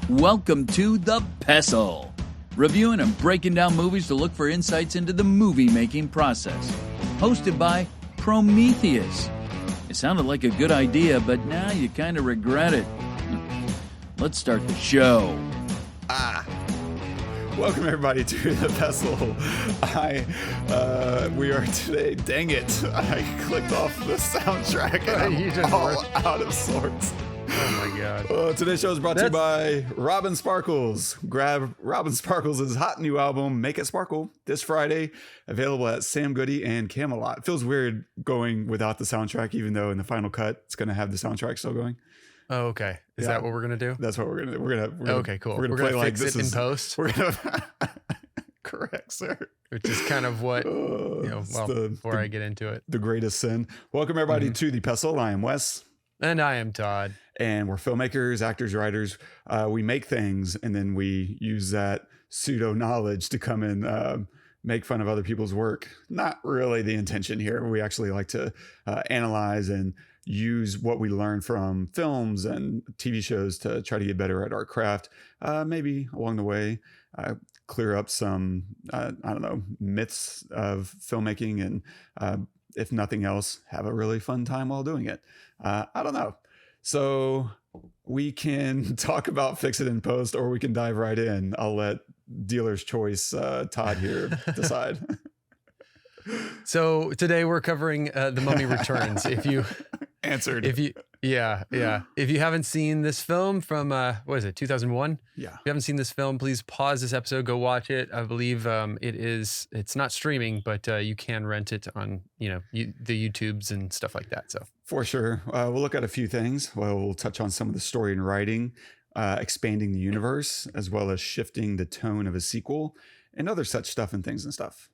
Welcome to the Pestle, reviewing and breaking down movies to look for insights into the movie-making process. Hosted by Prometheus. It sounded like a good idea, but now you kind of regret it. Let's start the show. Welcome everybody to the Pestle. We are today, dang it, I clicked off the soundtrack and I'm all out of sorts. Oh my God. Today's show is brought to you by Robin Sparkles. Grab Robin Sparkles' hot new album, Make It Sparkle, this Friday, available at Sam Goody and Camelot. It feels weird going without the soundtrack, even though in the final cut, it's going to have the soundtrack still going. Oh, okay. Is that what we're going to do? That's what we're going to do. We're gonna okay, cool. We're going to fix it in post. We're going to... Correct, sir. Which is kind of what, before I get into it. The greatest sin. Welcome everybody to the Pestle. I am Wes. And I am Todd. And we're filmmakers, actors, writers. We make things and then we use that pseudo knowledge to come and make fun of other people's work. Not really the intention here. We actually like to analyze and use what we learn from films and TV shows to try to get better at our craft. Maybe along the way, clear up some, myths of filmmaking and if nothing else, have a really fun time while doing it. I don't know. So we can talk about fix it in post or we can dive right in. I'll let dealer's choice, Todd here decide. So today we're covering The Mummy Returns. If you answered, if you haven't seen this film from what is it, 2001? Yeah. If you haven't seen this film, please pause this episode, go watch it. I believe it's not streaming, but you can rent it on the YouTubes and stuff like that. So for sure, we'll look at a few things. We'll touch on some of the story and writing, expanding the universe, as well as shifting the tone of a sequel and other such stuff and things and stuff.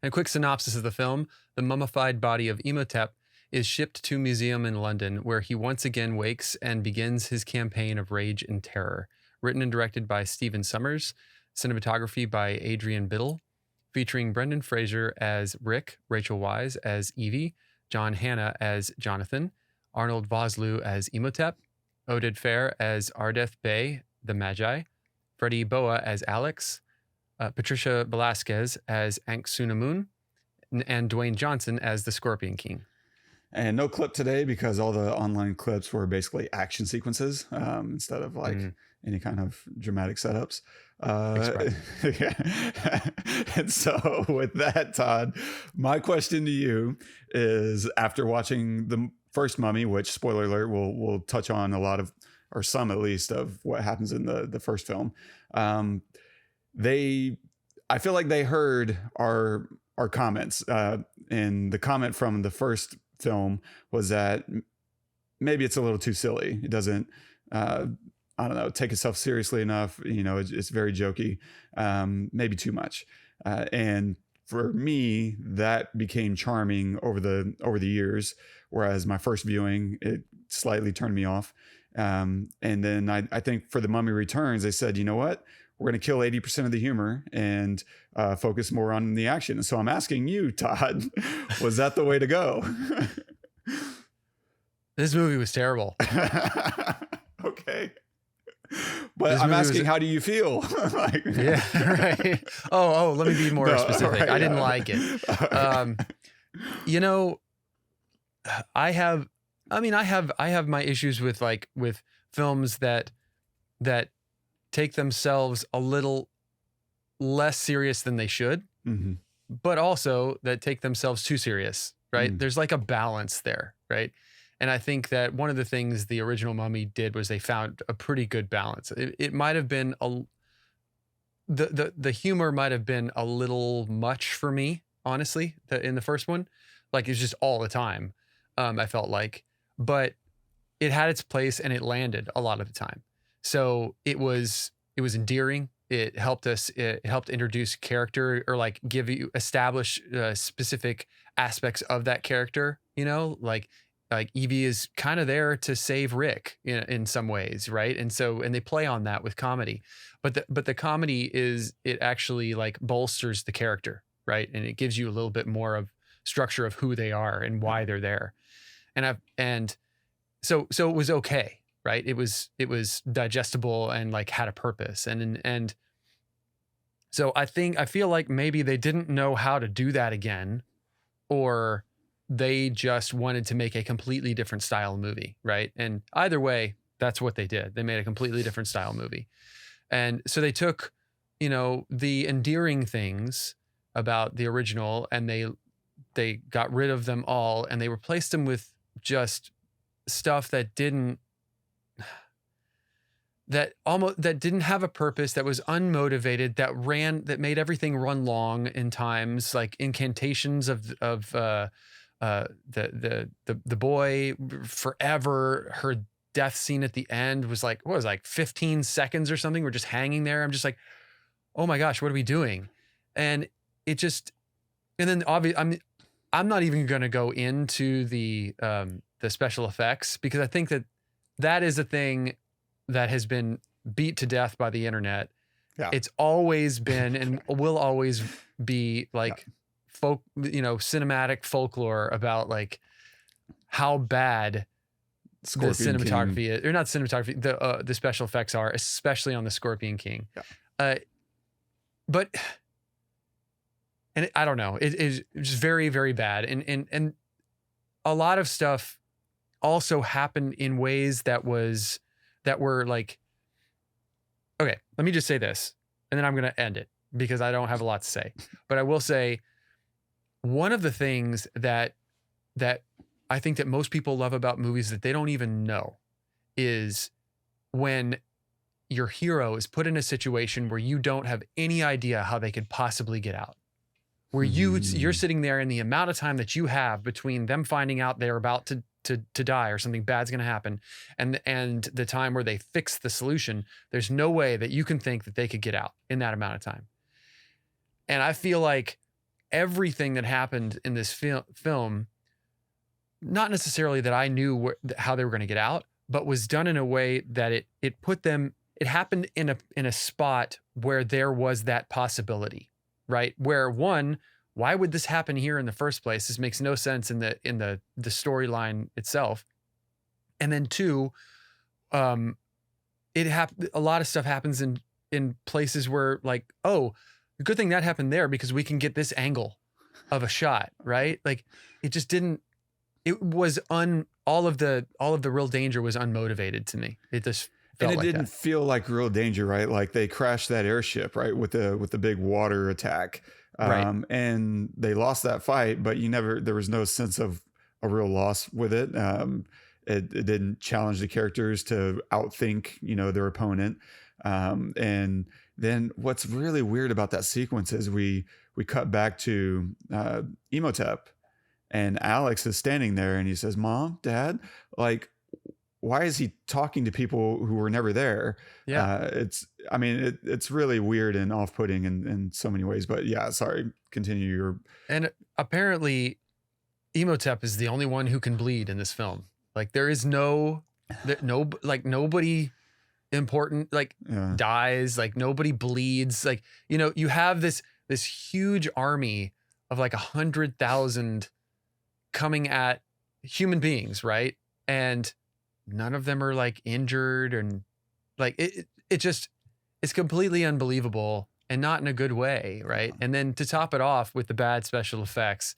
And a quick synopsis of the film: the mummified body of Imhotep is shipped to a museum in London, where he once again wakes and begins his campaign of rage and terror. Written and directed by Sommers, cinematography by Adrian Biddle, featuring Brendan Fraser as Rick, Rachel Weisz as Evie, John Hannah as Jonathan, Arnold Vosloo as Imhotep, Oded Fehr as Ardeth the Medjai, Freddie Boah as Alex, Patricia Velasquez as Anck-Su-Namun, and Dwayne Johnson as the Scorpion King. And no clip today because all the online clips were basically action sequences instead of any kind of dramatic setups. And so with that, Todd, my question to you is, after watching the first Mummy, which, spoiler alert, we'll touch on a lot of, or some at least, of what happens in the first film. I feel like they heard our comments, and the comment from the first film was that maybe it's a little too silly. It doesn't, take itself seriously enough. It's very jokey, maybe too much. And for me, that became charming over the years. Whereas my first viewing, it slightly turned me off. And then I think for The Mummy Returns, they said, you know what? We're going to kill 80% of the humor and focus more on the action. And so I'm asking you, Todd, was that the way to go? This movie was terrible. Okay. But I'm asking, how do you feel? Yeah, right. Oh, let me be more specific. Right, I didn't like it. I have my issues with films that take themselves a little less serious than they should, but also that take themselves too serious, right? There's like a balance there, right? And I think that one of the things the original Mummy did was they found a pretty good balance. It might have been the humor might have been a little much for me, honestly, in the first one. Like, it's just all the time, I felt like. But it had its place and it landed a lot of the time. So it was endearing. It helped introduce character, or establish specific aspects of that character, like Evie is kind of there to save Rick in some ways. Right. And they play on that with comedy, but the comedy it actually bolsters the character. Right. And it gives you a little bit more of structure of who they are and why they're there. So it was okay. right? It was digestible and like had a purpose. And so I feel like maybe they didn't know how to do that again, or they just wanted to make a completely different style movie, right? And either way, that's what they did. They made a completely different style movie. And so they took, you know, the endearing things about the original and they got rid of them all and they replaced them with just stuff that didn't have a purpose, that was unmotivated, that made everything run long in times, like incantations of the boy forever. Her death scene at the end was like, 15 seconds or something. We're just hanging there. I'm just like, oh my gosh, what are we doing? And it just, and then obviously I'm not even going to go into the special effects, because I think that is a thing that has been beat to death by the internet. Yeah. It's always been and will always be like cinematic folklore about like how bad Scorpion the cinematography King. is, or not cinematography, the special effects are, especially on the Scorpion King. Yeah. But I don't know, it is just very, very bad. And a lot of stuff also happened in ways that were like, okay, let me just say this, and then I'm going to end it because I don't have a lot to say. But I will say, one of the things that I think that most people love about movies that they don't even know is when your hero is put in a situation where you don't have any idea how they could possibly get out. Where you're sitting there, in the amount of time that you have between them finding out they're about to die or something bad's going to happen and the time where they fix the solution, there's no way that you can think that they could get out in that amount of time. And I feel like everything that happened in this film, not necessarily that I knew how they were going to get out, but was done in a way that it happened in a spot where there was that possibility, right? Where one, why would this happen here in the first place? This makes no sense in the storyline itself. And then two, a lot of stuff happens in places where like, oh, good thing that happened there because we can get this angle of a shot, right? Like it just didn't. It was all of the real danger was unmotivated to me. It just felt and it like didn't that. feel like real danger, right? Like they crashed that airship, right, with the big water attack. Right. And they lost that fight, but there was no sense of a real loss with it. It didn't challenge the characters to outthink, their opponent. And then what's really weird about that sequence is we cut back to Imhotep, and Alex is standing there and he says, "Mom, Dad, like, why is he talking to people who were never there?" Yeah. It's really weird and off-putting in so many ways, but yeah, sorry, continue And apparently Imhotep is the only one who can bleed in this film. Like there is nobody important, like dies, like nobody bleeds. Like, you have this huge army of like 100,000 coming at human beings. Right. And none of them are like injured, and like it's completely unbelievable and not in a good way. Right. And then to top it off with the bad special effects,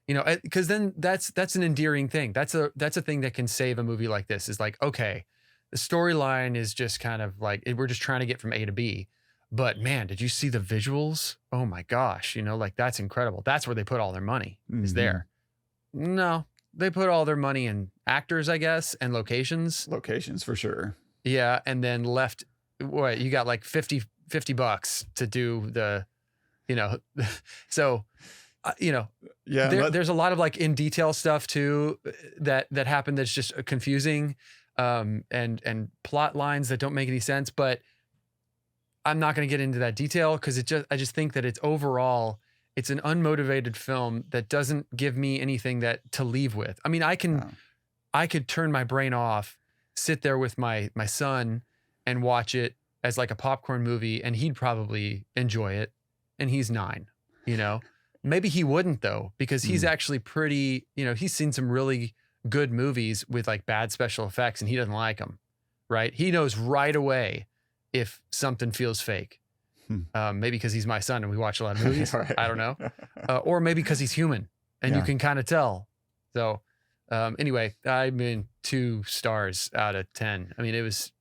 because then that's an endearing thing. That's a thing that can save a movie like this, is like, okay, the storyline is just kind of like, we're just trying to get from A to B, but man, did you see the visuals? Oh my gosh. Like that's incredible. That's where they put all their money is there. No, they put all their money in actors, I guess, and locations. Locations for sure. Yeah. And then left, what, you got like $50 to do the, so, there's a lot of like in detail stuff too, that happened. That's just confusing, and plot lines that don't make any sense, but I'm not going to get into that detail because I just think that it's an unmotivated film that doesn't give me anything to leave with. I mean, I could turn my brain off, sit there with my son and watch it as like a popcorn movie, and he'd probably enjoy it. And he's 9, maybe he wouldn't though, because he's actually pretty, he's seen some really good movies with like bad special effects and he doesn't like them. right? He knows right away if something feels fake. Maybe because he's my son and we watch a lot of movies. Right. I don't know. Or maybe because he's human and you Yeah. can kind of tell. So anyway, I mean, 2 stars out of 10. I mean, it was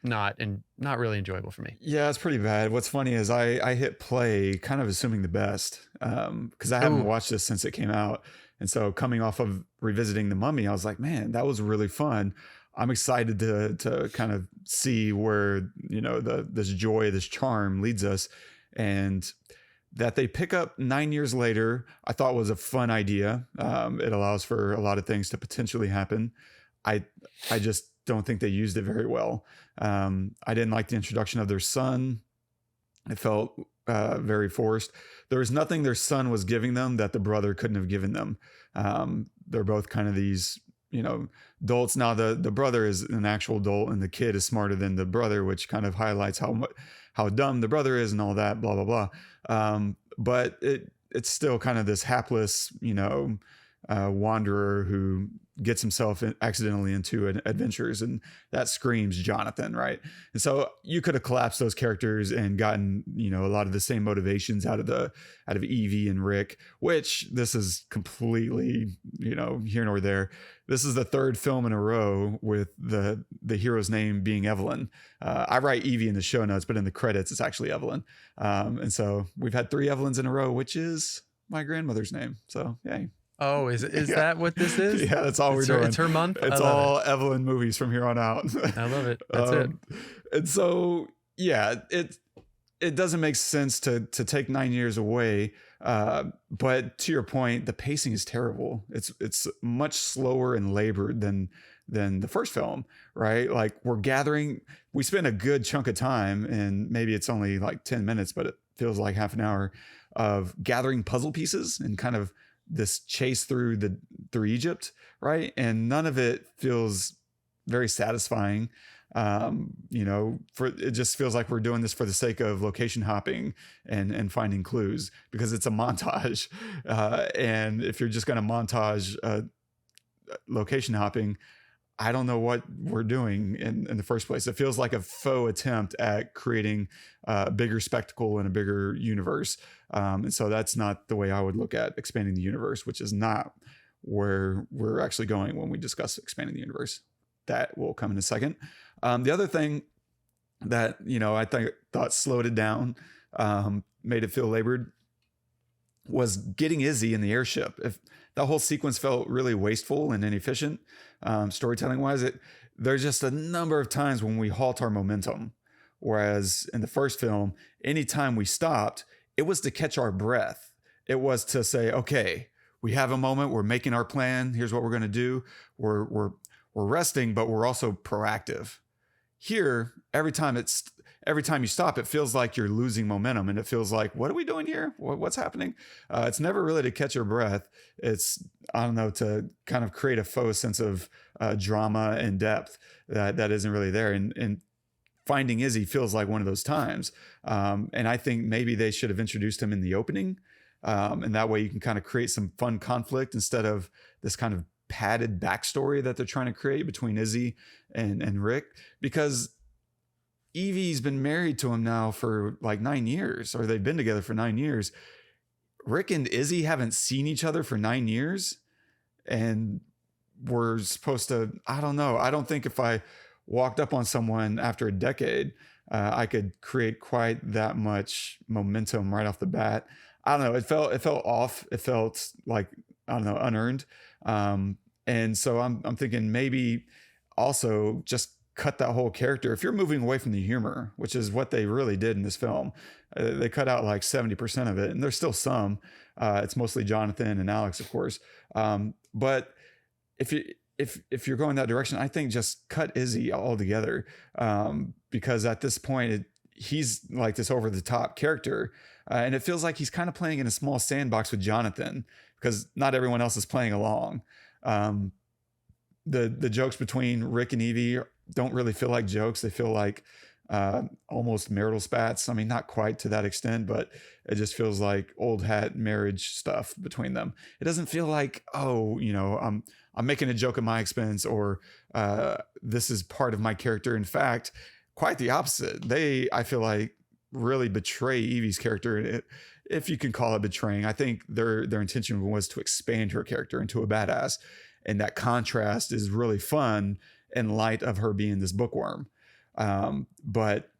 not really enjoyable for me. Yeah, it's pretty bad. What's funny is I hit play kind of assuming the best because I haven't watched this since it came out. And so coming off of revisiting The Mummy, I was like, man, that was really fun. I'm excited to kind of see where, you know, this joy, this charm leads us. And that they pick up 9 years later, I thought was a fun idea. It allows for a lot of things to potentially happen. I just don't think they used it very well. I didn't like the introduction of their son. It felt very forced. There was nothing their son was giving them that the brother couldn't have given them. They're both kind of these, you know, adults. Now the brother is an actual adult and the kid is smarter than the brother, which kind of highlights how dumb the brother is and all that, blah, blah, blah. But it's still kind of this hapless, you know, wanderer who gets himself accidentally into adventures, and that screams Jonathan, right? And so you could have collapsed those characters and gotten, you know, a lot of the same motivations out of Evie and Rick, which this is completely, you know, here nor there. This is the 3rd film in a row with the hero's name being Evelyn. I write Evie in the show notes, but in the credits it's actually Evelyn. And so we've had 3 Evelyns in a row, which is my grandmother's name. So yay. Oh, is that what this is? Yeah, that's all we're doing. It's her month. It's all Evelyn movies from here on out. I love it. That's it. And so, yeah, it doesn't make sense to take 9 years away. But to your point, the pacing is terrible. It's much slower and labored than the first film, right? Like we spend a good chunk of time, and maybe it's only like 10 minutes, but it feels like half an hour of gathering puzzle pieces and kind of this chase through Egypt, right? And none of it feels very satisfying. You know, it just feels like we're doing this for the sake of location hopping and finding clues, because it's a montage. And if you're just going to montage location hopping, I don't know what we're doing in the first place. It feels like a faux attempt at creating a bigger spectacle and a bigger universe. And so that's not the way I would look at expanding the universe, which is not where we're actually going when we discuss expanding the universe. That will come in a second. The other thing that, you know, I thought slowed it down, made it feel labored, was getting Izzy in the airship. If that whole sequence felt really wasteful and inefficient, storytelling wise, there's just a number of times when we halt our momentum. Whereas in the first film, anytime we stopped, it was to catch our breath. It was to say, okay, we have a moment. We're making our plan. Here's what we're going to do. We're resting, but we're also proactive. Here, every time you stop, it feels like you're losing momentum, and it feels like, what are we doing here? What's happening? It's never really to catch your breath. It's, I don't know, to kind of create a faux sense of drama and depth that isn't really there. And finding Izzy feels like one of those times. And I think maybe they should have introduced him in the opening. And that way you can kind of create some fun conflict instead of this kind of padded backstory that they're trying to create between Izzy and Rick, because Evie's been married to him now for like 9 years, or they've been together for 9 years. Rick and Izzy haven't seen each other for 9 years, and we're supposed to, I don't know. I don't think if I walked up on someone after a decade, I could create quite that much momentum right off the bat. I don't know. It felt off. It felt like, I don't know, unearned. And so I'm thinking maybe also just cut that whole character. If you're moving away from the humor, which is what they really did in this film, they cut out like 70% of it, and there's still some. It's mostly Jonathan and Alex, of course. But if you're going that direction, I think just cut Izzy altogether, because at this point he's like this over the top character, and it feels like he's kind of playing in a small sandbox with Jonathan because not everyone else is playing along. The jokes between Rick and Evie don't really feel like jokes. They feel like almost marital spats. I mean, not quite to that extent, but it just feels like old hat marriage stuff between them. It doesn't feel like, oh, I'm making a joke at my expense, or this is part of my character. In fact, quite the opposite. I feel like, really betray Evie's character. If you can call it betraying, I think their intention was to expand her character into a badass. And that contrast is really fun in light of her being this bookworm. But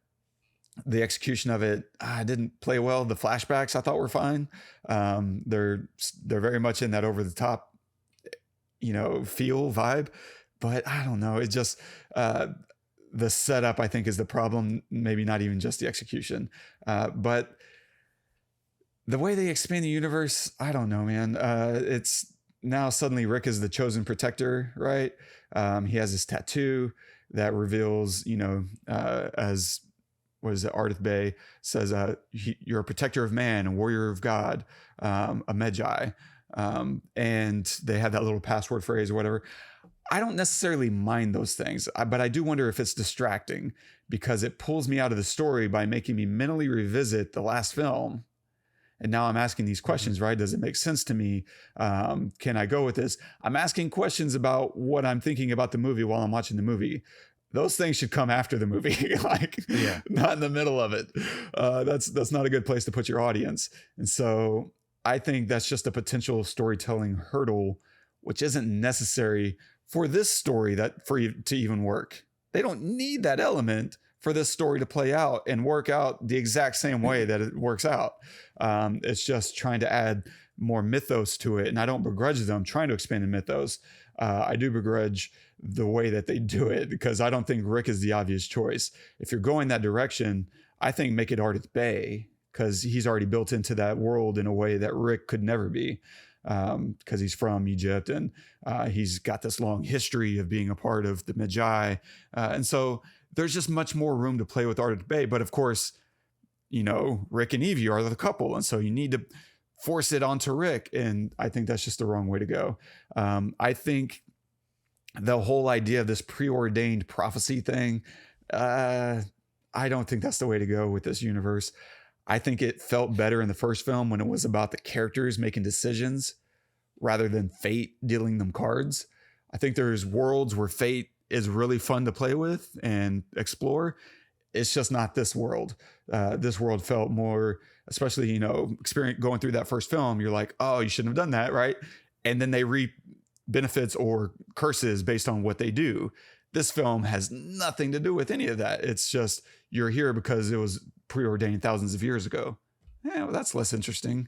the execution of it didn't play well. The flashbacks I thought were fine. They're very much in that over the top, feel vibe, but I don't know. It just, the setup I think is the problem. Maybe not even just the execution, but the way they expand the universe, I don't know, man. It's now suddenly Rick is the chosen protector, right? He has this tattoo that reveals, as what is it? Ardeth Bay says, you're a protector of man, a warrior of God, a Medjai. And they have that little password phrase or whatever. I don't necessarily mind those things, but I do wonder if it's distracting because it pulls me out of the story by making me mentally revisit the last film. And now I'm asking these questions, right? Does it make sense to me? Can I go with this? I'm asking questions about what I'm thinking about the movie while I'm watching the movie. Those things should come after the movie, not in the middle of it. That's not a good place to put your audience. And so I think that's just a potential storytelling hurdle, which isn't necessary for this story to even work. They don't need that element for this story to play out and work out the exact same way that it works out. It's just trying to add more mythos to it. And I don't begrudge them trying to expand the mythos. I do begrudge the way that they do it because I don't think Rick is the obvious choice. If you're going that direction, I think make it Ardeth Bay because he's already built into that world in a way that Rick could never be. Because he's from Egypt and he's got this long history of being a part of the Medjai. And so there's just much more room to play with Ardeth Bay. But of course, Rick and Evie are the couple. And so you need to force it onto Rick. And I think that's just the wrong way to go. I think the whole idea of this preordained prophecy thing, I don't think that's the way to go with this universe. I think it felt better in the first film when it was about the characters making decisions rather than fate dealing them cards. I think there's worlds where fate is really fun to play with and explore. It's just not this world. This world felt more, especially, experience going through that first film. You're like, oh, you shouldn't have done that, right? And then they reap benefits or curses based on what they do. This film has nothing to do with any of that. It's just you're here because it was preordained thousands of years ago. Well, that's less interesting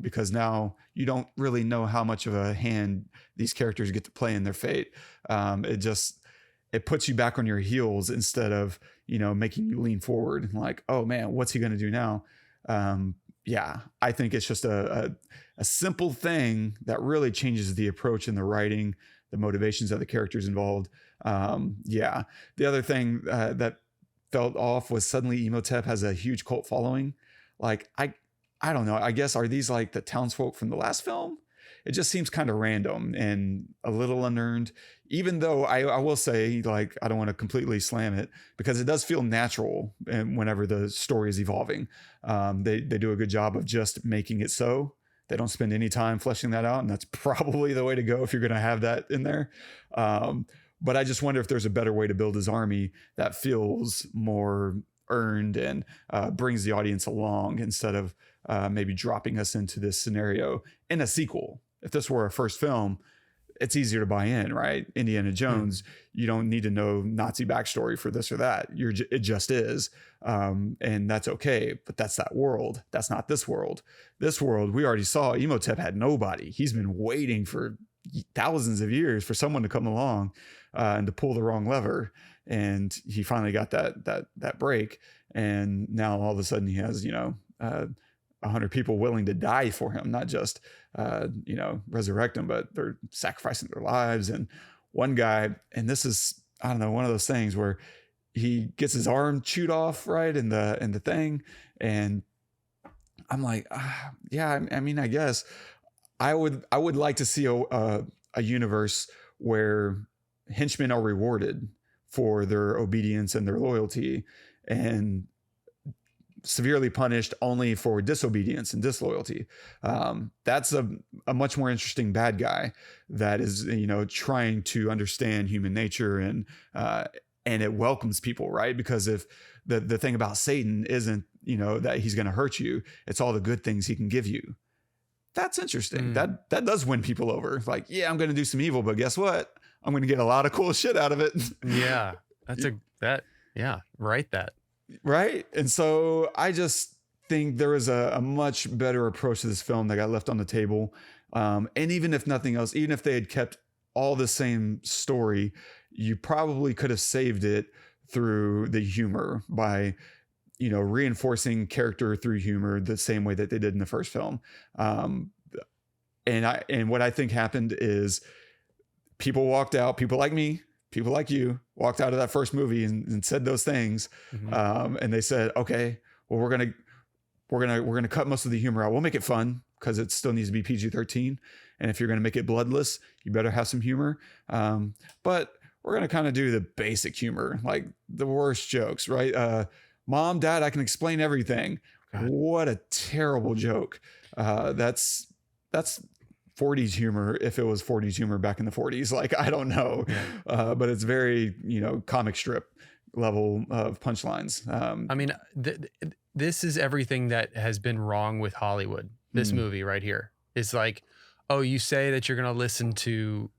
because now you don't really know how much of a hand these characters get to play in their fate. It puts you back on your heels instead of, making you lean forward like, oh man, what's he going to do now? I think it's just a simple thing that really changes the approach in the writing, the motivations of the characters involved. The other thing that felt off was suddenly Imhotep has a huge cult following. Like, I don't know. I guess, are these like the townsfolk from the last film? It just seems kind of random and a little unearned, even though I will say, like, I don't want to completely slam it because it does feel natural whenever the story is evolving. They do a good job of just making it so. They don't spend any time fleshing that out. And that's probably the way to go if you're going to have that in there. But I just wonder if there's a better way to build his army that feels more earned and brings the audience along instead of maybe dropping us into this scenario in a sequel. If this were a first film, it's easier to buy in, right? Indiana Jones, you don't need to know Nazi backstory for this or that. It just is. And that's okay. But that's that world. That's not this world. This world, we already saw Imhotep had nobody. He's been waiting for thousands of years for someone to come along and to pull the wrong lever. And he finally got that break. And now all of a sudden he has, 100 people willing to die for him, not just, resurrect him, but they're sacrificing their lives. And one guy, and this is, I don't know, one of those things where he gets his arm chewed off, right, in the thing. And I'm like, I mean, I guess I would like to see a universe where henchmen are rewarded for their obedience and their loyalty, and severely punished only for disobedience and disloyalty. That's a much more interesting bad guy that is, trying to understand human nature, and it welcomes people, right? Because if the thing about Satan isn't, that he's going to hurt you, it's all the good things he can give you. That's interesting. That does win people over. Like, yeah, I'm going to do some evil, but guess what? I'm going to get a lot of cool shit out of it. Yeah. Write that. Right. And so I just think there was a much better approach to this film that got left on the table. And even if nothing else, even if they had kept all the same story, you probably could have saved it through the humor by, reinforcing character through humor the same way that they did in the first film. And what I think happened is people walked out, people like me, people like you walked out of that first movie and said those things. And they said, okay, well, we're going to cut most of the humor out. We'll make it fun because it still needs to be PG-13. And if you're going to make it bloodless, you better have some humor. But we're going to kind of do the basic humor, like the worst jokes, right? Mom, Dad, I can explain everything. God. What a terrible joke. That's 40s humor, if it was 40s humor back in the 40s. Like, I don't know. Yeah. But it's very, comic strip level of punchlines. I mean, this is everything that has been wrong with Hollywood. This movie right here. It's like, oh, you say that you're going to listen to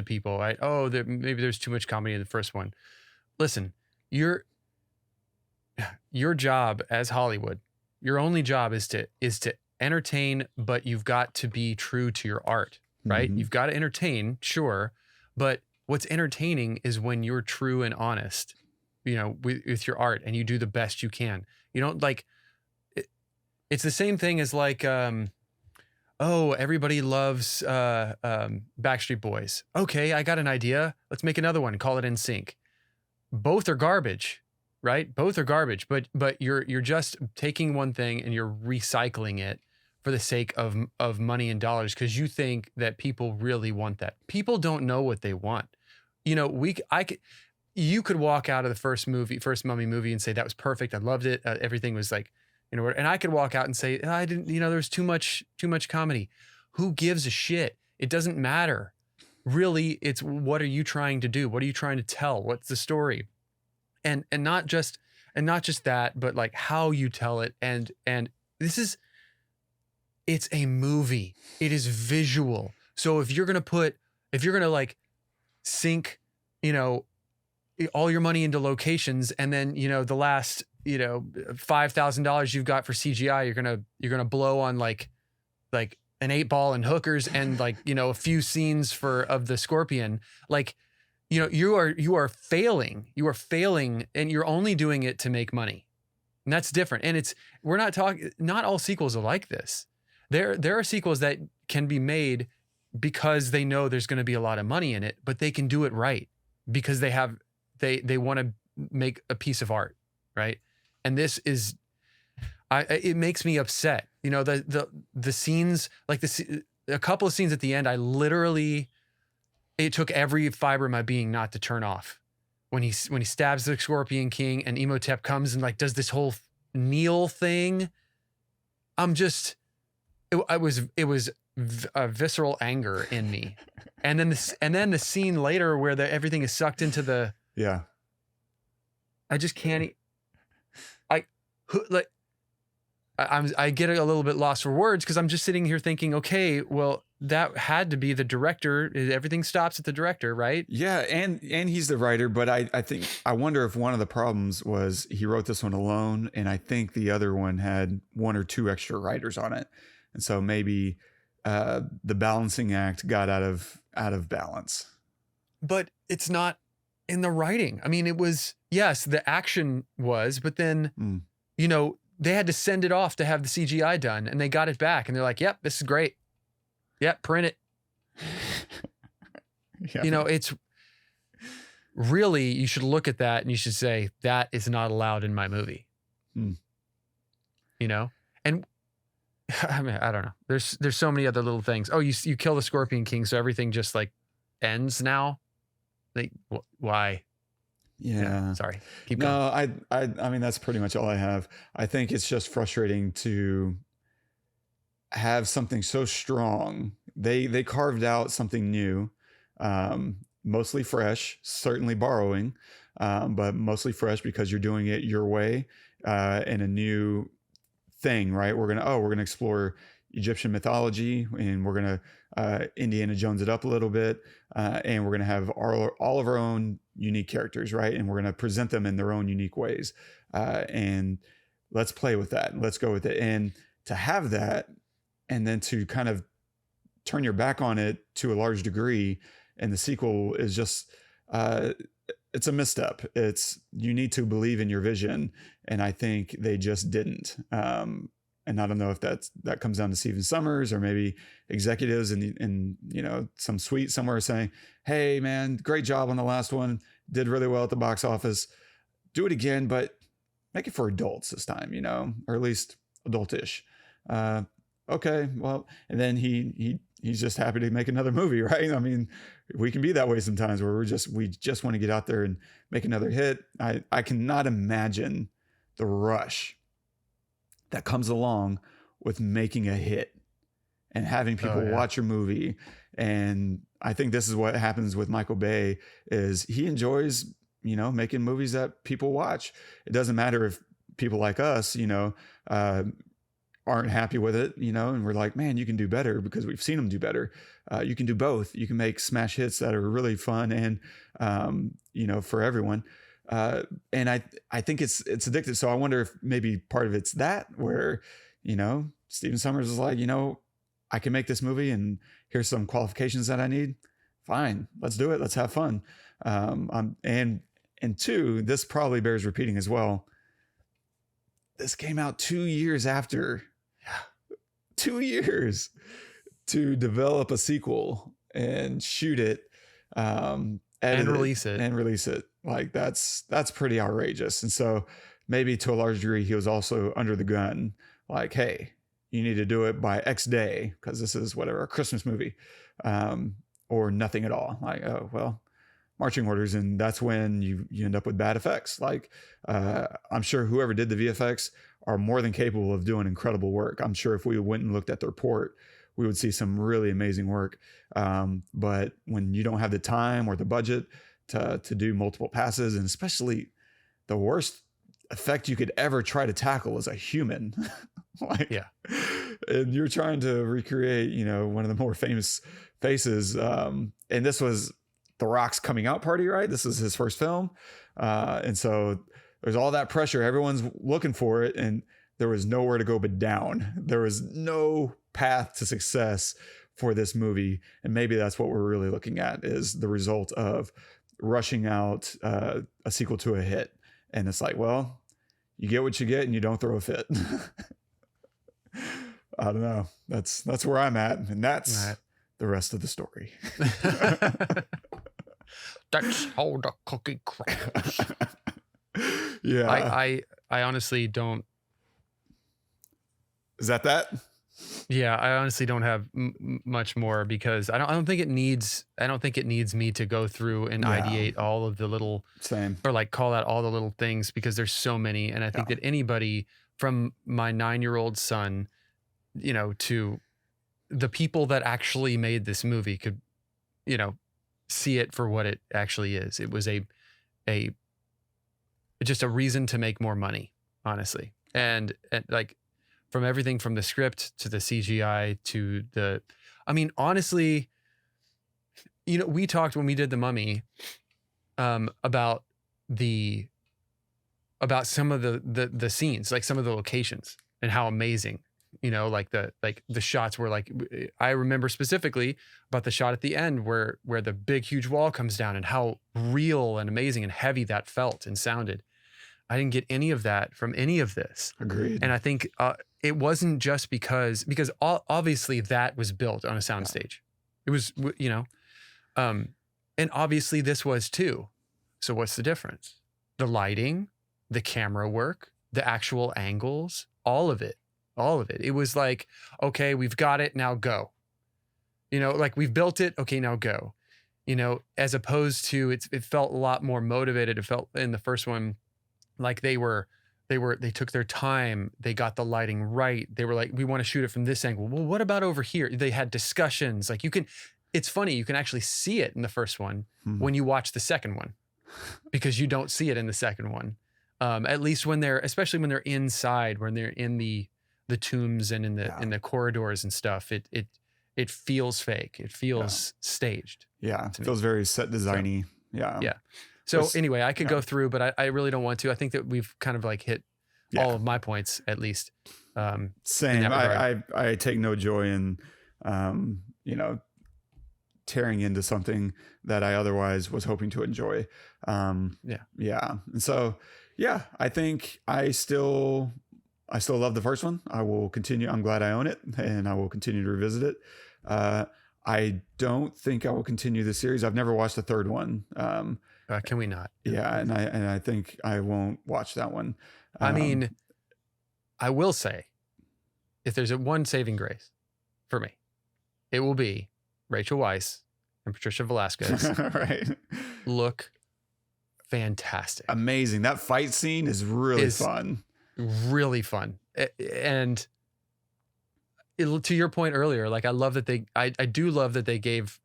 people, right? Oh, maybe there's too much comedy in the first one. Listen, your job as Hollywood, your only job is to entertain, but you've got to be true to your art, right? You've got to entertain, sure, but what's entertaining is when you're true and honest, with your art, and you do the best you can. You don't like it's the same thing as like, oh, everybody loves Backstreet Boys. Okay, I got an idea. Let's make another one. Call it NSYNC. Both are garbage, right? Both are garbage, but you're just taking one thing and you're recycling it for the sake of money and dollars, because you think that people really want that. People don't know what they want. You could walk out of the first Mummy movie and say that was perfect. I loved it. Everything was like, and I could walk out and say, I didn't, there was too much comedy. Who gives a shit? It doesn't matter. Really, it's what are you trying to do? What are you trying to tell? What's the story? And not just that, but like how you tell it. And it's a movie. It is visual. So if you're going to like sink, all your money into locations, and then, the last, $5,000 you've got for CGI, you're going to blow on like an 8-ball and hookers and like, a few scenes of the scorpion. Like, you are failing, and you're only doing it to make money. And that's different. And not all sequels are like this. There are sequels that can be made because they know there's going to be a lot of money in it, but they can do it right because they want to make a piece of art, right? And this is, it makes me upset. The scenes, like a couple of scenes at the end, it took every fiber of my being not to turn off. When he stabs the Scorpion King and Imhotep comes and like does this whole kneel thing, it was a visceral anger in me. And then the scene later where everything is sucked into the, yeah, I just can't. I get a little bit lost for words because I'm just sitting here thinking, okay, well, that had to be the director. Everything stops at the director, right? Yeah, and he's the writer, but I wonder if one of the problems was he wrote this one alone, and I think the other one had one or two extra writers on it, and so maybe the balancing act got out of balance. But it's not in the writing. I mean, it was, yes, the action was, but then they had to send it off to have the CGI done, and they got it back, and they're like, "Yep, this is great. Yep, print it." Yeah. It's really, you should look at that and you should say, that is not allowed in my movie. And I mean, I don't know. There's so many other little things. Oh, you kill the Scorpion King, so everything just like ends now. Like, why? Yeah. Sorry. Keep going. No, I mean, that's pretty much all I have. I think it's just frustrating to have something so strong. They carved out something new, mostly fresh, certainly borrowing, but mostly fresh because you're doing it your way, in a new thing, right? We're gonna explore Egyptian mythology, and we're gonna Indiana Jones it up a little bit, and we're gonna have all of our own unique characters, right? And we're gonna present them in their own unique ways, and let's play with that. Let's go with it, and to have that, and then to kind of turn your back on it to a large degree, and the sequel is just it's a misstep. You need to believe in your vision, and I think they just didn't. And I don't know if that comes down to Stephen Sommers or maybe executives in some suite somewhere saying, "Hey man, great job on the last one. Did really well at the box office. Do it again, but make it for adults this time, or at least adultish." Okay, well, and then he's just happy to make another movie, right? I mean, we can be that way sometimes where we just want to get out there and make another hit. I cannot imagine the rush that comes along with making a hit and having people watch your movie. And I think this is what happens with Michael Bay is he enjoys, making movies that people watch. It doesn't matter if people like us, aren't happy with it, and we're like, man, you can do better because we've seen them do better. You can do both. You can make smash hits that are really fun and, for everyone. And I think it's addictive. So I wonder if maybe part of it's that where, Stephen Sommers is like, I can make this movie and here's some qualifications that I need. Fine, let's do it. Let's have fun. And two, this probably bears repeating as well. This came out 2 years after. 2 years to develop a sequel and shoot it, and release it. Like that's pretty outrageous. And so maybe to a large degree, he was also under the gun. Like, hey, you need to do it by X day because this is whatever, a Christmas movie, or nothing at all. Like, oh well, marching orders, and that's when you end up with bad effects. Like, I'm sure whoever did the VFX are more than capable of doing incredible work. I'm sure if we went and looked at the report, we would see some really amazing work. But when you don't have the time or the budget to do multiple passes, and especially the worst effect you could ever try to tackle is a human, and you're trying to recreate, one of the more famous faces. And this was The Rock's coming out party, right? This is his first film. And so there's all that pressure. Everyone's looking for it. And there was nowhere to go but down. There was no path to success for this movie. And maybe that's what we're really looking at is the result of rushing out a sequel to a hit. And it's like, well, you get what you get and you don't throw a fit. I don't know. That's where I'm at. And that's the rest of the story. That's how the cookie crumbles. Yeah. I honestly don't. Is that? Yeah, I honestly don't have much more because I don't think it needs me to go through and ideate all of the little or like call out all the little things because there's so many. And I think that anybody from my 9-year-old son, to the people that actually made this movie could, see it for what it actually is. It was just a reason to make more money, honestly. And like from everything from the script to the CGI to honestly, we talked when we did The Mummy, about some of the scenes, like some of the locations and how amazing, like the shots were like, I remember specifically about the shot at the end where the big, huge wall comes down and how real and amazing and heavy that felt and sounded. I didn't get any of that from any of this. Agreed. And I think it wasn't just because obviously that was built on a soundstage. It was, and obviously this was too. So what's the difference? The lighting, the camera work, the actual angles, all of it. It was like, okay, we've got it, now go. Like we've built it, okay, now go. as opposed to it felt a lot more motivated. It felt in the first one like they took their time. They got the lighting right. They were like, we want to shoot it from this angle. Well, what about over here? They had discussions. Like it's funny. You can actually see it in the first one when you watch the second one, because you don't see it in the second one. At least especially when they're inside, when they're in the tombs and in the corridors and stuff, it feels fake. It feels staged. Yeah. It feels very set designy. So, yeah. So anyway, I could go through, but I really don't want to. I think that we've kind of like hit all of my points, at least. Same. I take no joy in, tearing into something that I otherwise was hoping to enjoy. Yeah. And so, I think I still love the first one. I will continue. I'm glad I own it, and I will continue to revisit it. I don't think I will continue the series. I've never watched the third one. Can we not? Yeah. And I think I won't watch that one. I mean, I will say, if there's one saving grace for me, it will be Rachel Weisz and Patricia Velasquez. Right. Look fantastic. Amazing. That fight scene is really fun. Really fun. And to your point earlier, like I love that I do love that they gave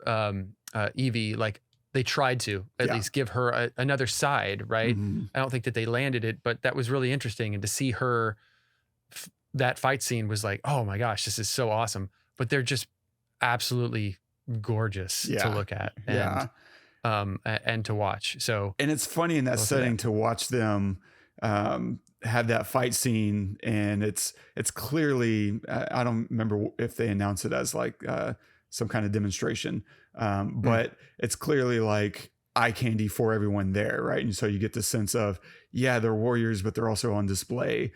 Evie, like they tried to at least give her another side, right? Mm-hmm. I don't think that they landed it, but that was really interesting. And to see her, that fight scene was like, oh my gosh, this is so awesome. But they're just absolutely gorgeous to look at and to watch. So, and it's funny in that setting to watch them have that fight scene, and it's clearly I don't remember if they announced it as like some kind of demonstration, but it's clearly like eye candy for everyone there, right? And so you get the sense of they're warriors, but they're also on display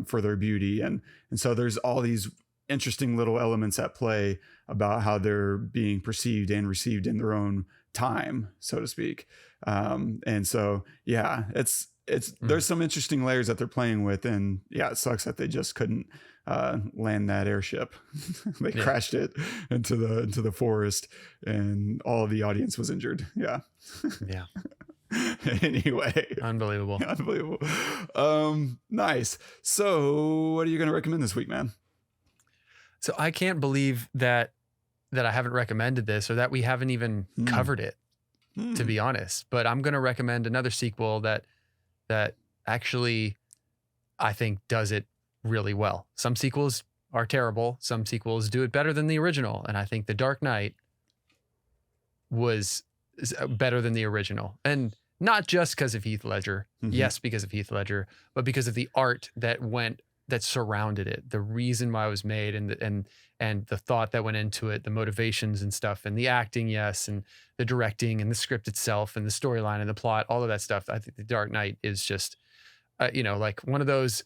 for their beauty, and so there's all these interesting little elements at play about how they're being perceived and received in their own time, so to speak. And so it's there's some interesting layers that they're playing with, and it sucks that they just couldn't land that airship. They crashed it into the forest, and all of the audience was injured. Anyway, unbelievable. Nice. So what are you going to recommend this week, man? So I can't believe that I haven't recommended this, or that we haven't even covered it, to be honest. But I'm going to recommend another sequel that actually I think does it really well. Some sequels are terrible. Some sequels do it better than the original. And I think The Dark Knight was better than the original. And not just because of Heath Ledger. Yes, because of Heath Ledger, but because of the art that surrounded it, the reason why it was made, and the thought that went into it, the motivations and stuff, and the acting, yes, and the directing and the script itself and the storyline and the plot, all of that stuff. I think The Dark Knight is just, like one of those,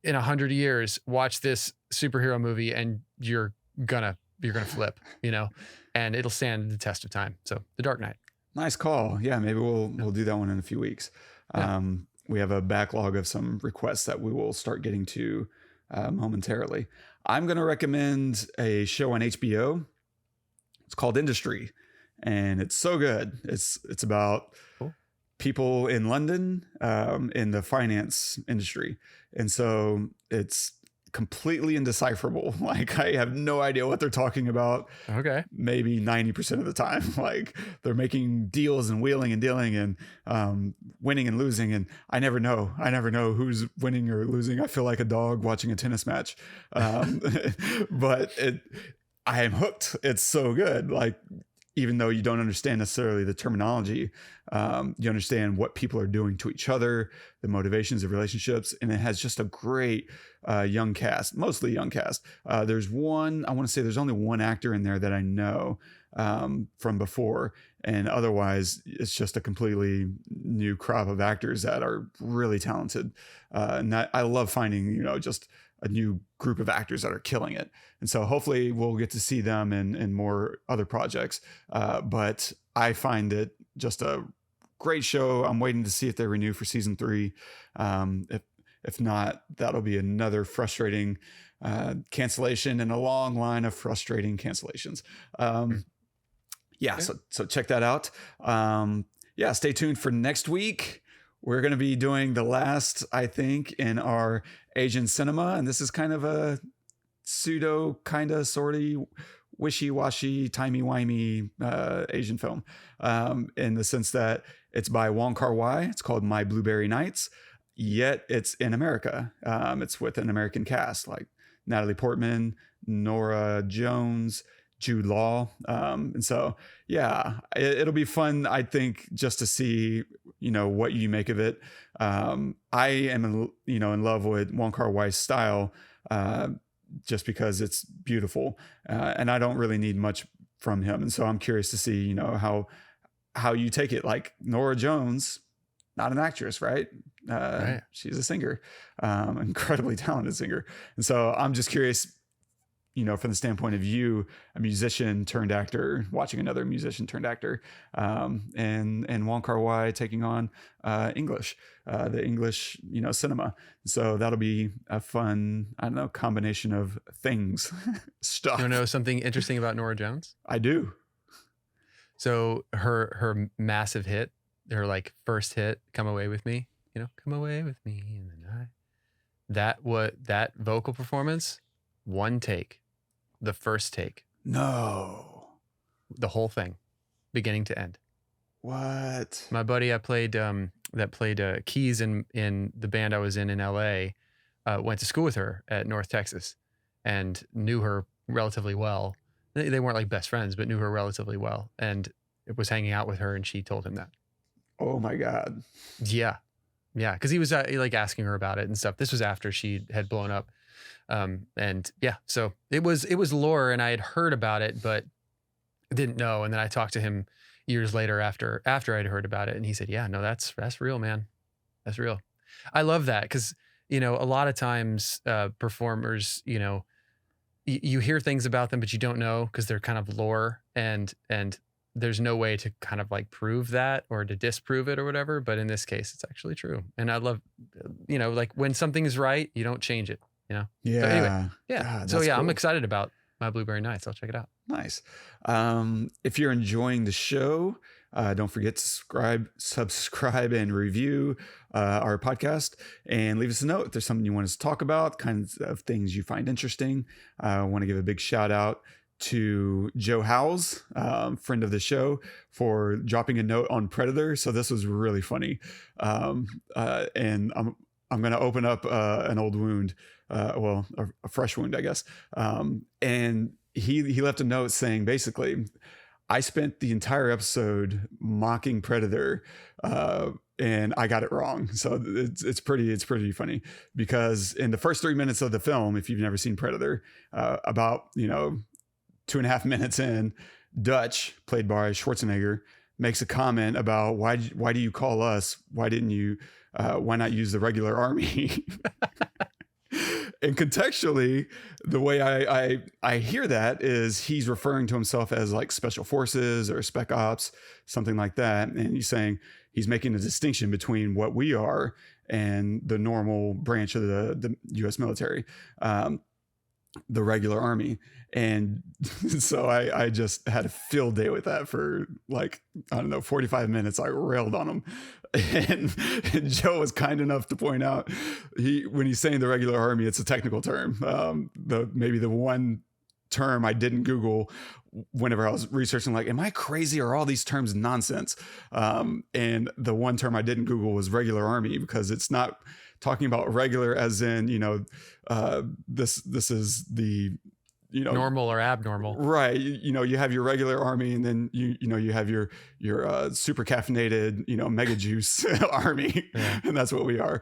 in 100 years, watch this superhero movie and you're gonna flip, and it'll stand the test of time. So The Dark Knight. Nice call. Yeah, maybe we'll do that one in a few weeks. We have a backlog of some requests that we will start getting to momentarily. I'm going to recommend a show on HBO. It's called Industry, and it's so good. It's about people in London in the finance industry. And so it's completely indecipherable. Like I have no idea what they're talking about. Okay. Maybe 90% of the time. Like they're making deals and wheeling and dealing and winning and losing. And I never know who's winning or losing. I feel like a dog watching a tennis match. But I am hooked. It's so good. Like, even though you don't understand necessarily the terminology, you understand what people are doing to each other, the motivations of relationships, and it has just a great young cast, mostly young cast. There's only one actor in there that I know from before, and otherwise it's just a completely new crop of actors that are really talented. And I love finding, just a new group of actors that are killing it. And so hopefully we'll get to see them in more other projects. But I find it just a great show. I'm waiting to see if they renew for season 3. If not, that'll be another frustrating cancellation in a long line of frustrating cancellations. Yeah, so check that out. Yeah, stay tuned for next week. We're going to be doing the last, I think, in our Asian cinema, and this is kind of a pseudo, kind of, sorty, wishy-washy, timey-wimey Asian film, in the sense that it's by Wong Kar-wai. It's called My Blueberry Nights, yet it's in America. It's with an American cast like Natalie Portman, Norah Jones, Jude Law. And so, yeah, it'll be fun, I think, just to see, what you make of it. I am, in love with Wong Kar-wai's style, just because it's beautiful. And I don't really need much from him. And so I'm curious to see, how you take it. Like Norah Jones, not an actress, right? Right. She's a singer, incredibly talented singer. And so I'm just curious, from the standpoint of you, a musician turned actor, watching another musician turned actor, and Wong Kar-wai taking on English, the English, cinema. So that'll be a fun, combination of things, stuff. You know something interesting about Norah Jones? I do. So her massive hit, her like first hit, "Come Away With Me," "Come away with me in the night." That vocal performance, one take. The first take. No. The whole thing, beginning to end. What? My buddy that played keys in the band I was in LA, went to school with her at North Texas and knew her relatively well. They weren't like best friends, but knew her relatively well, and it was hanging out with her, and she told him that. Oh my God. Yeah. Because he was like asking her about it and stuff. This was after she had blown up. And yeah, so it was lore, and I had heard about it, but didn't know. And then I talked to him years later after I'd heard about it, and he said, "Yeah, no, that's real, man. That's real." I love that because a lot of times performers, you hear things about them, but you don't know because they're kind of lore, and there's no way to kind of like prove that or to disprove it or whatever. But in this case, it's actually true, and I love, like when something is right, you don't change it. Yeah. So anyway, yeah. God, so yeah, cool. I'm excited about My Blueberry Nights. I'll check it out. Nice. If you're enjoying the show, don't forget to subscribe and review our podcast, and leave us a note if there's something you want us to talk about, kinds of things you find interesting. I want to give a big shout out to Joe Howes, friend of the show, for dropping a note on Predator. So this was really funny. And I'm going to open up an old wound. A fresh wound, I guess. And he left a note saying, basically, I spent the entire episode mocking Predator, and I got it wrong. So it's pretty funny, because in the first 3 minutes of the film, if you've never seen Predator, about 2.5 minutes in, Dutch, played by Schwarzenegger, makes a comment about why do you call us? Why not use the regular army? And contextually, the way I hear that is he's referring to himself as like special forces or spec ops, something like that. And he's saying he's making a distinction between what we are and the normal branch of the U.S. military, the regular army. And so I just had a field day with that for 45 minutes. I railed on him. And Joe was kind enough to point out, when he's saying the regular army, it's a technical term. Maybe the one term I didn't Google whenever I was researching, am I crazy? Or are all these terms nonsense? And the one term I didn't Google was regular army, because it's not talking about regular as in, this is the, normal or abnormal, right? You have your regular army, and then you have your super caffeinated, mega juice army, yeah. And that's what we are.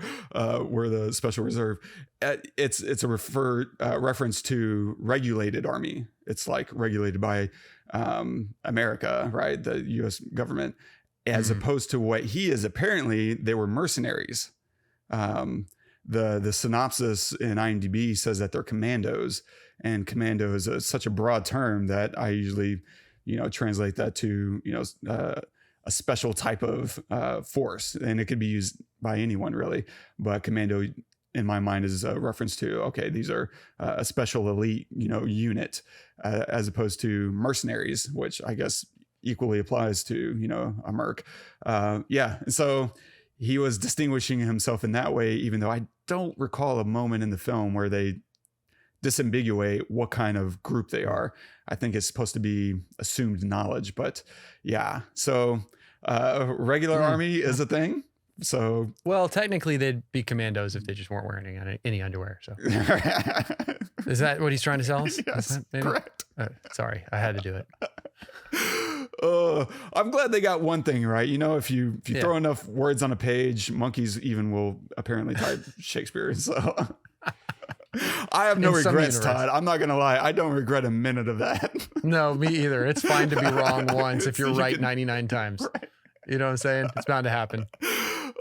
We're the special reserve. It's a reference to regulated army. It's like regulated by America, right? The U.S. government, as opposed to what he is. Apparently, they were mercenaries. The synopsis in IMDb says that they're commandos. And commando is such a broad term that I usually, translate that to, a special type of force, and it could be used by anyone really. But commando, in my mind, is a reference to, okay, these are a special elite, unit, as opposed to mercenaries, which I guess equally applies to, you know, a merc. Yeah. And so he was distinguishing himself in that way, even though I don't recall a moment in the film where they disambiguate what kind of group they are. I think it's supposed to be assumed knowledge, but yeah. So regular army is a thing. So, well, technically they'd be commandos if they just weren't wearing any underwear. So is that what he's trying to tell us? Yes, correct. Sorry, I had to do it. I'm glad they got one thing right. You know, if you throw enough words on a page, monkeys even will apparently type Shakespeare. So I have no regrets, Todd. I'm not going to lie. I don't regret a minute of that. No, me either. It's fine to be wrong once if you're right 99 times. Right. You know what I'm saying? It's bound to happen.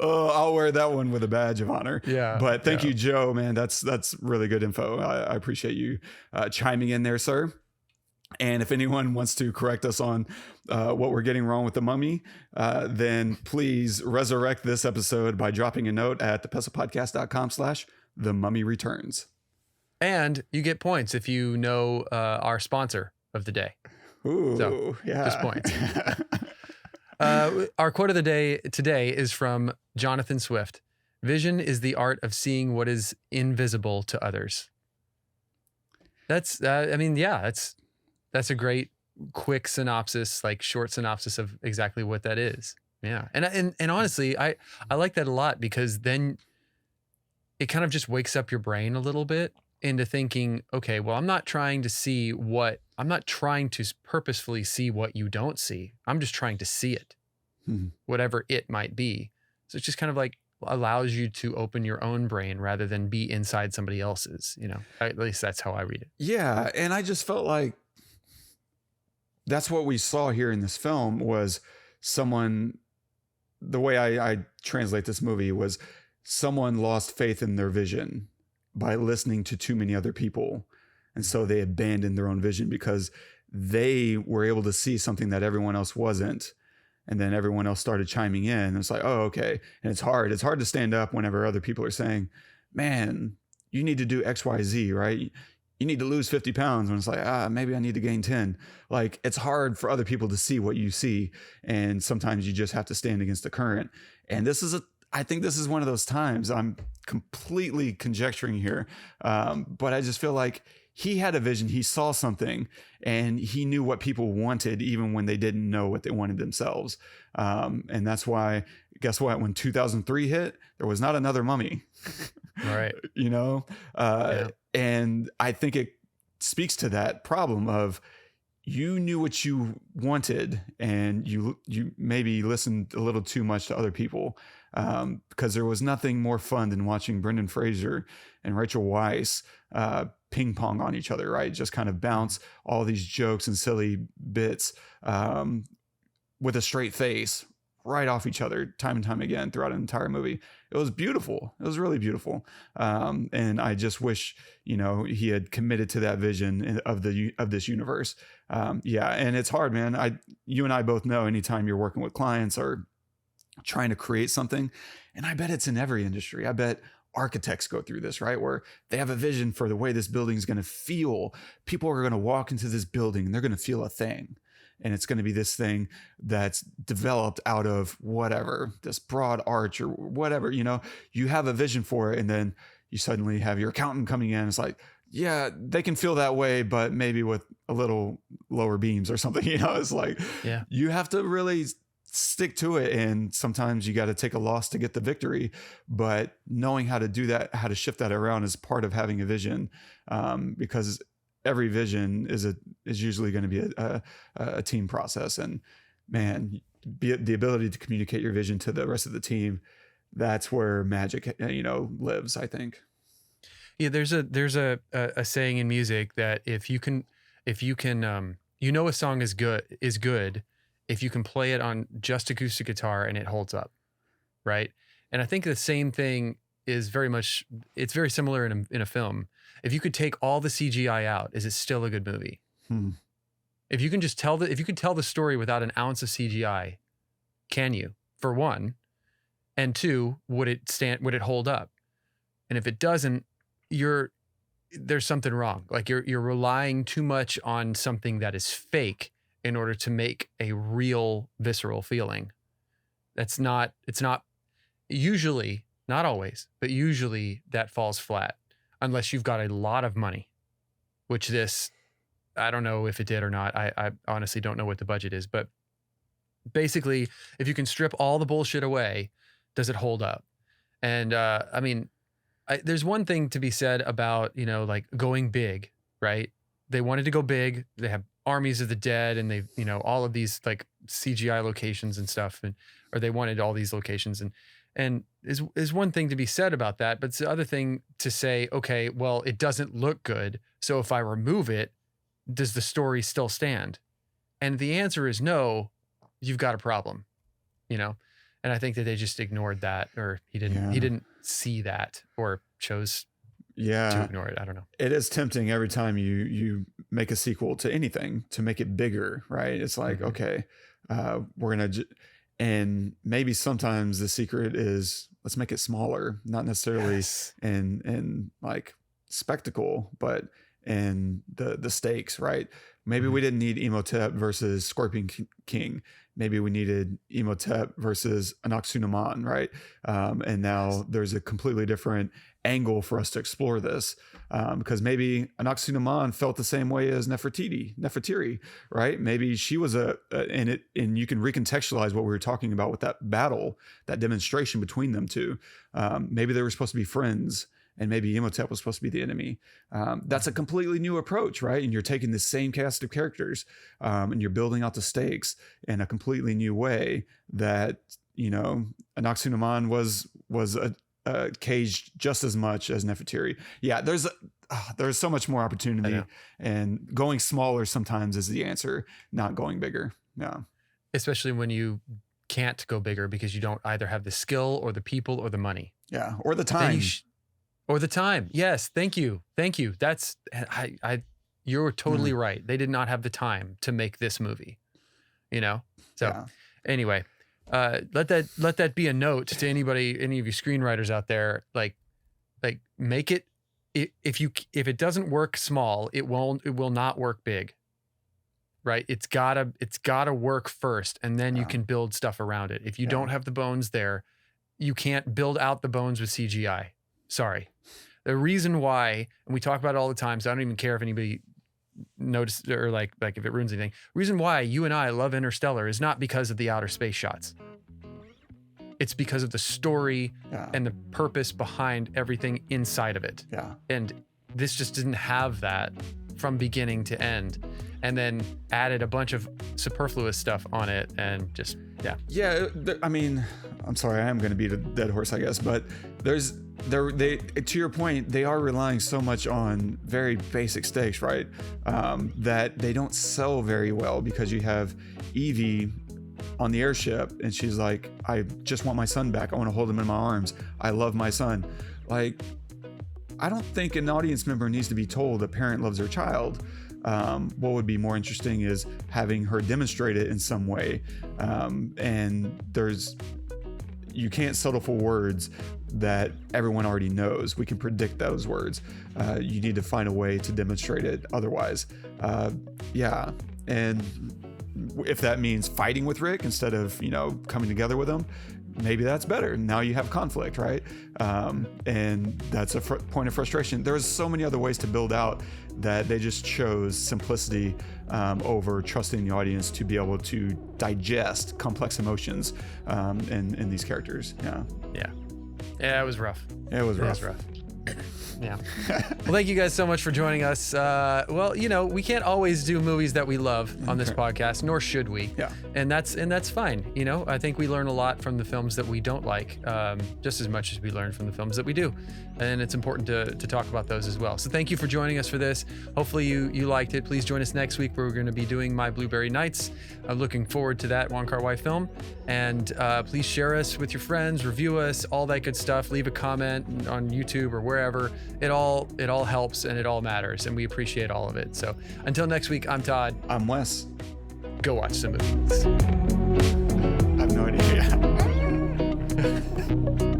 I'll wear that one with a badge of honor. Yeah. But thank you, Joe, man. That's really good info. I appreciate you chiming in there, sir. And if anyone wants to correct us on what we're getting wrong with the mummy, then please resurrect this episode by dropping a note at thepestlepodcast.com/themummyreturns. And you get points if you know our sponsor of the day. Ooh, so, yeah. Just points. Our quote of the day today is from Jonathan Swift. Vision is the art of seeing what is invisible to others. That's a great quick synopsis, like short synopsis of exactly what that is. Yeah. And honestly, I like that a lot because then it kind of just wakes up your brain a little bit into thinking, okay, well, I'm not trying to purposefully see what you don't see. I'm just trying to see it, whatever it might be. So it's just kind of like allows you to open your own brain rather than be inside somebody else's, you know, at least that's how I read it. Yeah. And I just felt like that's what we saw here in this film was someone, the way I translate this movie was someone lost faith in their vision by listening to too many other people. And so they abandoned their own vision because they were able to see something that everyone else wasn't. And then everyone else started chiming in. And it's like, oh, okay. And it's hard to stand up whenever other people are saying, man, you need to do X, Y, Z, right? You need to lose 50 pounds. When it's like, maybe I need to gain 10. Like it's hard for other people to see what you see. And sometimes you just have to stand against the current. And I think this is one of those times. I'm completely conjecturing here. But I just feel like he had a vision. He saw something and he knew what people wanted, even when they didn't know what they wanted themselves. And that's why, guess what? When 2003 hit, there was not another mummy. Right. You know? Yeah. And I think it speaks to that problem of you knew what you wanted and you maybe listened a little too much to other people, because there was nothing more fun than watching Brendan Fraser and Rachel Weisz ping pong on each other, right? Just kind of bounce all these jokes and silly bits with a straight face right off each other time and time again throughout an entire movie. It was beautiful. It was really beautiful. And I just wish, he had committed to that vision of this universe. Yeah. And it's hard, man. You and I both know anytime you're working with clients or trying to create something, and I bet it's in every industry. I bet architects go through this, right? Where they have a vision for the way this building is going to feel. People are going to walk into this building and they're going to feel a thing. And it's going to be this thing that's developed out of whatever, this broad arch or whatever, you have a vision for it. And then you suddenly have your accountant coming in. It's like, yeah, they can feel that way, but maybe with a little lower beams or something, it's like, yeah, you have to really stick to it. And sometimes you got to take a loss to get the victory, but knowing how to do that, how to shift that around is part of having a vision, because every vision is usually going to be a team process. And man, the ability to communicate your vision to the rest of the team, that's where magic, lives, I think. Yeah. There's a saying in music that if you can, a song is good if you can play it on just acoustic guitar and it holds up. Right. And I think the same thing is it's very similar in a film. If you could take all the CGI out, is it still a good movie? If you can just tell the story without an ounce of CGI, can you? For one, and two, would it hold up? And if it doesn't, there's something wrong. Like you're relying too much on something that is fake in order to make a real visceral feeling. It's not usually, not always, but usually that falls flat unless you've got a lot of money, which this, I don't know if it did or not. I honestly don't know what the budget is, but basically if you can strip all the bullshit away, does it hold up? And I mean, there's one thing to be said about, you know, like going big, right? They wanted to go big. They have armies of the dead and they, you know, all of these like CGI locations and stuff, or they wanted all these locations and is one thing to be said about that. But it's the other thing to say, okay, well, it doesn't look good. So if I remove it, does the story still stand? And the answer is no, you've got a problem, you know? And I think that they just ignored that, or he didn't see that, or chose to ignore it. I don't know. It is tempting every time you make a sequel to anything to make it bigger, right? It's like, okay, we're going to, and maybe sometimes the secret is let's make it smaller, not necessarily in like spectacle, but in the stakes, right? Maybe we didn't need Imhotep versus Scorpion King. Maybe we needed Imhotep versus Anck-Su-Namun, right? And now there's a completely different angle for us to explore this, because maybe Anck-Su-Namun felt the same way as Nefertiti, right? Maybe she was and you can recontextualize what we were talking about with that battle, that demonstration between them two. Maybe they were supposed to be friends, and maybe Imhotep was supposed to be the enemy. That's a completely new approach, right? And you're taking the same cast of characters, and you're building out the stakes in a completely new way that, you know, Anck-Su-Namun was caged just as much as Nefertiti. Yeah, there's so much more opportunity, and going smaller sometimes is the answer, not going bigger. Yeah. Especially when you can't go bigger because you don't either have the skill or the people or the money. Yeah, or the time. Or the time. Yes. Thank you. That's, you're totally right. They did not have the time to make this movie, you know? So anyway, let that be a note to any of you screenwriters out there. Like make it, if it doesn't work small, it will not work big, right? It's gotta work first, and then you can build stuff around it. If you don't have the bones there, you can't build out the bones with CGI. Sorry. The reason why, and we talk about it all the time, so I don't even care if anybody noticed or like if it ruins anything. The reason why you and I love Interstellar is not because of the outer space shots. It's because of the story and the purpose behind everything inside of it. Yeah. And this just didn't have that from beginning to end, and then added a bunch of superfluous stuff on it, and just I mean, I'm sorry, I am going to beat a dead horse, I guess, but they to your point, they are relying so much on very basic stakes, right? That they don't sell very well, because you have Evie on the airship and she's like, I just want my son back. I want to hold him in my arms. I love my son. Like, I don't think an audience member needs to be told a parent loves their child. What would be more interesting is having her demonstrate it in some way. And you can't settle for words that everyone already knows. We can predict those words. You need to find a way to demonstrate it otherwise. And if that means fighting with Rick instead of, coming together with him, maybe that's better. Now you have conflict, right? And that's a point of frustration. There's so many other ways to build out that they just chose simplicity over trusting the audience to be able to digest complex emotions in these characters. Yeah, it was rough. It was rough. Yeah. Well, thank you guys so much for joining us. We can't always do movies that we love on this podcast, nor should we. Yeah. And that's fine. I think we learn a lot from the films that we don't like, just as much as we learn from the films that we do. And it's important to talk about those as well. So thank you for joining us for this. Hopefully you liked it. Please join us next week, where we're going to be doing My Blueberry Nights. I'm looking forward to that Wong Kar-wai film. And please share us with your friends, review us, all that good stuff. Leave a comment on YouTube or wherever. It all helps, and it all matters, and we appreciate all of it. So until next week, I'm Todd. I'm Wes. Go watch some movies. I have no idea.